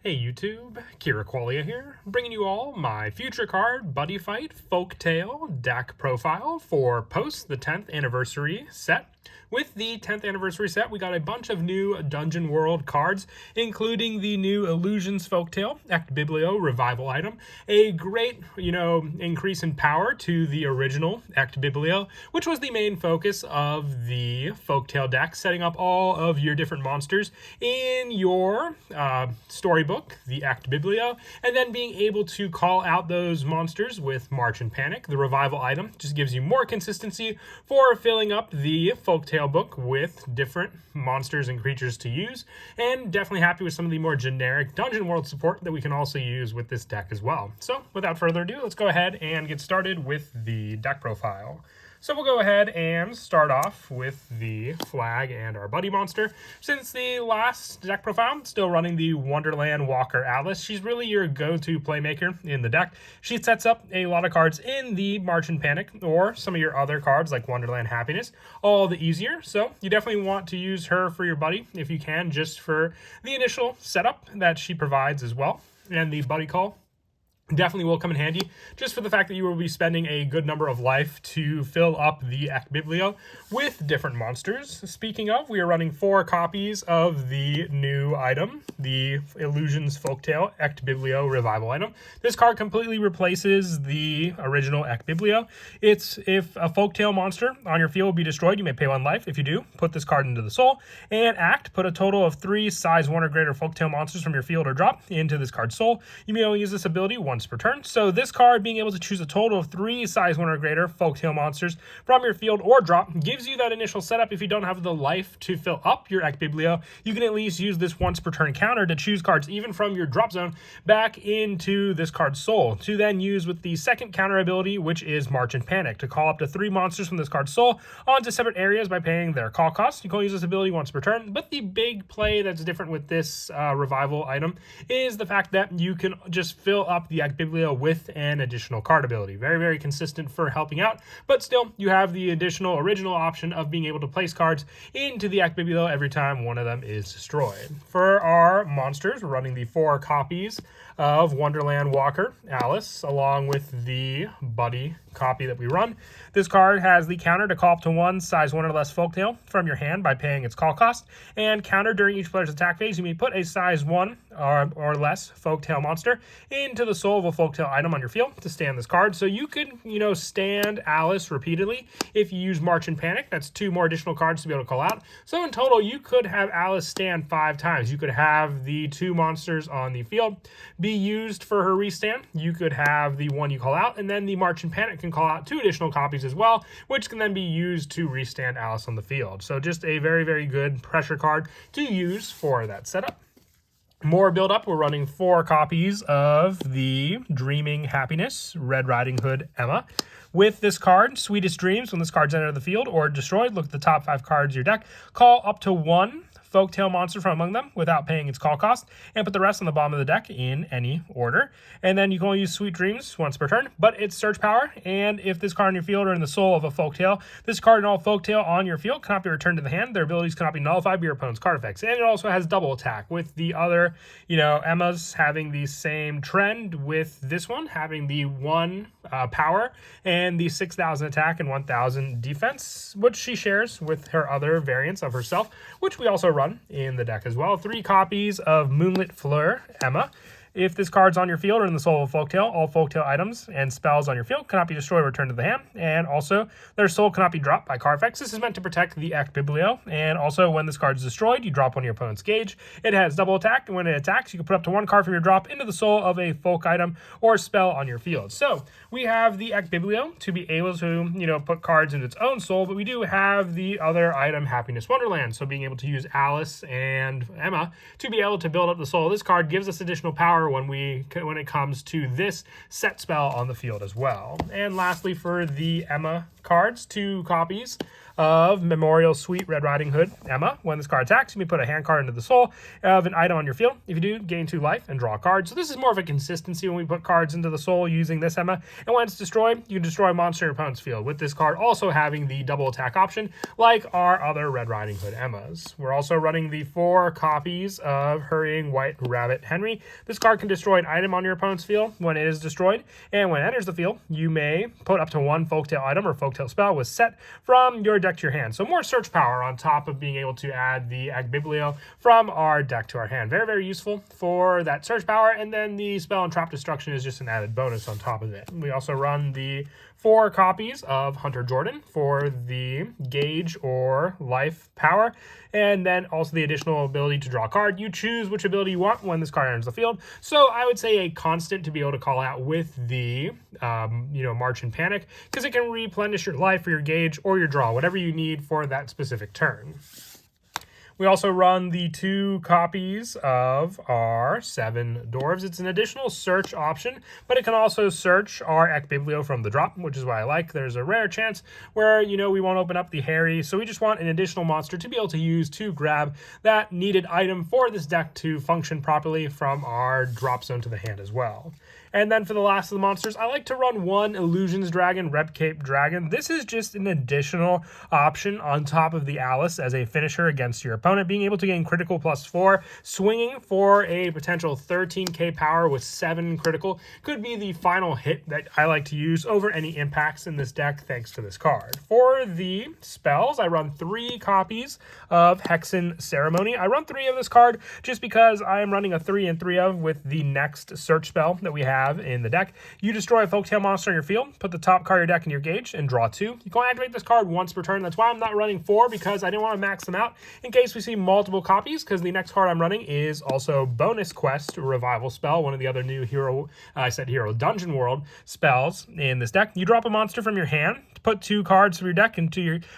Hey YouTube, Kira Qualia here, bringing you all my future card Buddyfight Folktale deck profile for post the 10th anniversary set. With the 10th anniversary set, we got a bunch of new Dungeon World cards, including the new Illusions Folktale Ect Biblio revival item, a great, increase in power to the original Ect Biblio, which was the main focus of the Folktale deck, setting up all of your different monsters in your storybook, the Ect Biblio, and then being able to call out those monsters with March and Panic. The revival item just gives you more consistency for filling up the Folktale book with different monsters and creatures to use, and definitely happy with some of the more generic Dungeon World support that we can also use with this deck as well. So without further ado, let's go ahead and get started with the deck profile. So we'll go ahead and start off with the flag and our buddy monster. Since the last deck profile, still running the Wonderland Walker Alice. She's really your go-to playmaker in the deck. She sets up a lot of cards in the March and Panic, or some of your other cards like Wonderland Happiness, all the easier. So you definitely want to use her for your buddy if you can, just for the initial setup that she provides as well. And the buddy call definitely will come in handy, just for the fact that you will be spending a good number of life to fill up the Ect Biblio with different monsters. Speaking of, we are running 4 copies of the new item, the Illusions Folktale Ect Biblio revival item. This card completely replaces the original Ect Biblio. It's if a Folktale monster on your field will be destroyed, you may pay 1 life. If you do, put this card into the soul and put a total of 3 size 1 or greater Folktale monsters from your field or drop into this card's soul. You may only use this ability once per turn. So this card, being able to choose a total of 3 size 1 or greater Folktale monsters from your field or drop, gives you that initial setup. If you don't have the life to fill up your Ect Biblio, you can at least use this once per turn counter to choose cards even from your drop zone back into this card's soul, to then use with the second counter ability, which is March and Panic, to call up to 3 monsters from this card's soul onto separate areas by paying their call cost. You can only use this ability once per turn, but the big play that's different with this revival item is the fact that you can just fill up the Ect Biblio with an additional card ability. Very, very consistent for helping out, but still, you have the additional original option of being able to place cards into the Ect Biblio every time one of them is destroyed. For our monsters, we're running the 4 copies of Wonderland Walker Alice, along with the Buddy copy that we run. This card has the counter to call up to 1 size 1 or less Folktale from your hand by paying its call cost, and counter during each player's attack phase, you may put a size 1 or less Folktale monster into the soul of a Folktale item on your field to stand this card. So you could, stand Alice repeatedly. If you use March and Panic, that's 2 more additional cards to be able to call out. So in total, you could have Alice stand 5 times. You could have the 2 monsters on the field be used for her restand. You could have the 1 you call out, and then the March and Panic can call out 2 additional copies as well, which can then be used to restand Alice on the field. So just a very, very good pressure card to use for that setup. More build up, we're running 4 copies of the Dreaming Happiness Red Riding Hood Emma. With this card, Sweetest Dreams, when this card's entered the field or destroyed, look at the top 5 cards of your deck, call up to 1 Folktale monster from among them without paying its call cost, and put the rest on the bottom of the deck in any order. And then you can only use Sweet Dreams once per turn, but it's search power, and if this card on your field or in the soul of a Folktale, this card and all Folktale on your field cannot be returned to the hand. Their abilities cannot be nullified by your opponent's card effects. And it also has double attack, with the other, Emmas having the same trend, with this one having the 1 power and the 6,000 attack and 1,000 defense, which she shares with her other variants of herself, which we also run in the deck as well. 3 copies of Moonlit Fleur Emma. If this card's on your field or in the soul of Folktale, all Folktale items and spells on your field cannot be destroyed or returned to the hand, and also their soul cannot be dropped by card effects. This is meant to protect the Ect Biblio, and also when this card is destroyed, you drop 1 of your opponent's gauge. It has double attack, and when it attacks, you can put up to 1 card from your drop into the soul of a folk item or spell on your field. So we have the Ect Biblio to be able to, put cards into its own soul, but we do have the other item, Happiness Wonderland. So being able to use Alice and Emma to be able to build up the soul of this card gives us additional power when it comes to this set spell on the field as well. And lastly, for the Emma cards, 2 copies of Memorial Sweet Red Riding Hood Emma. When this card attacks, you may put a hand card into the soul of an item on your field. If you do, gain 2 life and draw a card. So this is more of a consistency when we put cards into the soul using this Emma. And when it's destroyed, you can destroy a monster in your opponent's field, with this card also having the double attack option like our other Red Riding Hood Emmas. We're also running the 4 copies of Hurrying White Rabbit Henry. This card can destroy an item on your opponent's field when it is destroyed, and when it enters the field, you may put up to 1 Folktale item or Folktale spell with set from your deck to your hand. So more search power on top of being able to add the Ag Biblio from our deck to our hand. Very, very useful for that search power, and then the spell and trap destruction is just an added bonus on top of it. We also run the 4 copies of Hunter Jordan for the gauge or life power, and then also the additional ability to draw a card. You choose which ability you want when this card enters the field. So I would say a constant to be able to call out with the March and Panic, because it can replenish your life or your gauge or your draw, whatever you need for that specific turn. We also run the 2 copies of our 7 Dwarves. It's an additional search option, but it can also search our Ec Biblio from the drop, which is what I like. There's a rare chance where, we won't open up the Harry, so we just want an additional monster to be able to use to grab that needed item for this deck to function properly from our drop zone to the hand as well. And then for the last of the monsters, I like to run 1 Illusions Dragon, Red Cape Dragon. This is just an additional option on top of the Alice as a finisher against your opponent, being able to gain critical +4, swinging for a potential 13k power with 7 critical. Could be the final hit that I like to use over any impacts in this deck thanks to this card. For the spells, I run 3 copies of Hexen Ceremony. I run 3 of this card just because I am running a 3 and 3 of with the next search spell that we have in the deck. You destroy a Folktale monster in your field, put the top card of your deck in your gauge, and draw 2. You can activate this card once per turn. That's why I'm not running 4, because I didn't want to max them out in case we see multiple copies, because the next card I'm running is also Bonus Quest Revival Spell, one of the other new Dungeon World spells in this deck. You drop a monster from your hand, put 2 cards from your deck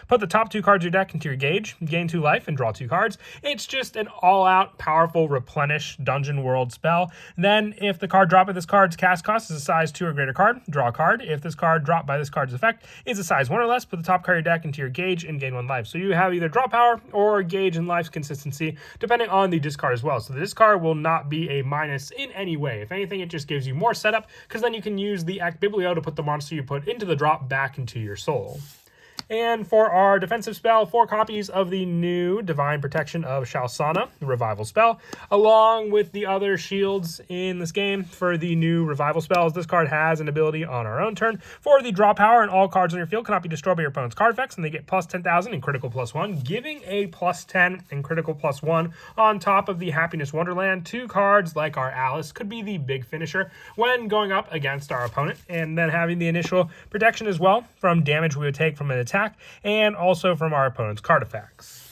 put the top 2 cards of your deck into your gauge, gain 2 life, and draw 2 cards. It's just an all-out powerful replenish Dungeon World spell. Then, if the card dropped by this card's cast cost is a size 2 or greater card, draw a card. If this card dropped by this card's effect is a size 1 or less, put the top card of your deck into your gauge and gain 1 life. So you have either draw power or gauge and life consistency, depending on the discard as well. So the discard will not be a minus in any way. If anything, it just gives you more setup, because then you can use the Ec Biblio to put the monster you put into the drop back into your soul. And for our defensive spell, 4 copies of the new Divine Protection of Shalsana Revival spell, along with the other shields in this game. For the new Revival spells, this card has an ability on our own turn. For the draw power, and all cards on your field cannot be destroyed by your opponent's card effects, and they get plus 10,000 in critical +1, giving a plus 10 in critical +1 on top of the Happiness Wonderland. 2 cards like our Alice could be the big finisher when going up against our opponent, and then having the initial protection as well from damage we would take from an attack, and also from our opponent's card effects.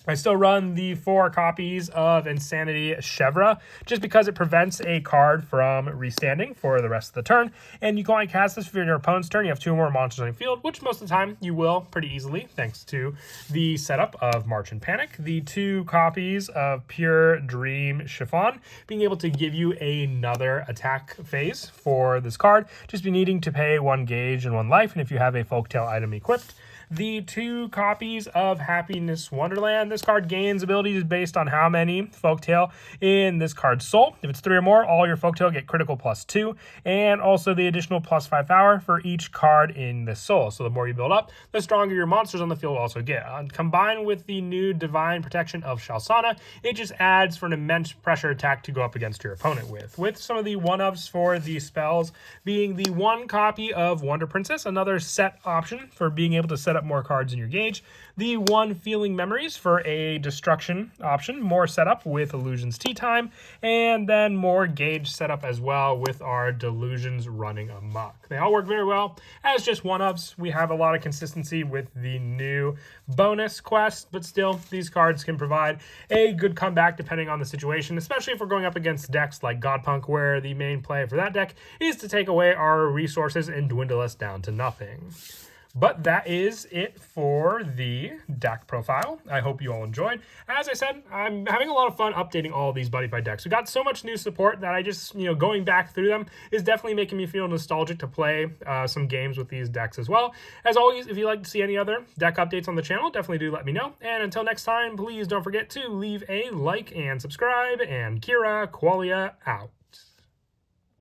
I still run the 4 copies of Insanity Chevra, just because it prevents a card from restanding for the rest of the turn. And you can only cast this for your opponent's turn. You have 2 or more monsters on your field, which most of the time you will pretty easily, thanks to the setup of March and Panic. The 2 copies of Pure Dream Chiffon, being able to give you another attack phase for this card. Just be needing to pay 1 gauge and 1 life, and if you have a Folktale item equipped. The 2 copies of Happiness Wonderland. This card gains abilities based on how many Folktale in this card's soul. If it's 3 or more, all your Folktale get critical +2, and also the additional +5 power for each card in this soul. So the more you build up, the stronger your monsters on the field also get. Combined with the new Divine Protection of Shalsana, it just adds for an immense pressure attack to go up against your opponent with some of the one-ups for the spells being the 1 copy of Wonder Princess, another set option for being able to set up more cards in your gauge. The 1 Feeling Memories for a destruction option, more setup with Illusions Tea Time, and then more gauge setup as well with our Delusions running amok. They all work very well as just one-ups. We have a lot of consistency with the new bonus quest, but still, these cards can provide a good comeback depending on the situation, especially if we're going up against decks like Godpunk, where the main play for that deck is to take away our resources and dwindle us down to nothing. But that is it for the deck profile. I hope you all enjoyed. As I said, I'm having a lot of fun updating all of these Buddyfight decks. We got so much new support that I just, going back through them is definitely making me feel nostalgic to play some games with these decks as well. As always, if you'd like to see any other deck updates on the channel, definitely do let me know. And until next time, please don't forget to leave a like and subscribe. And Kira Qualia out.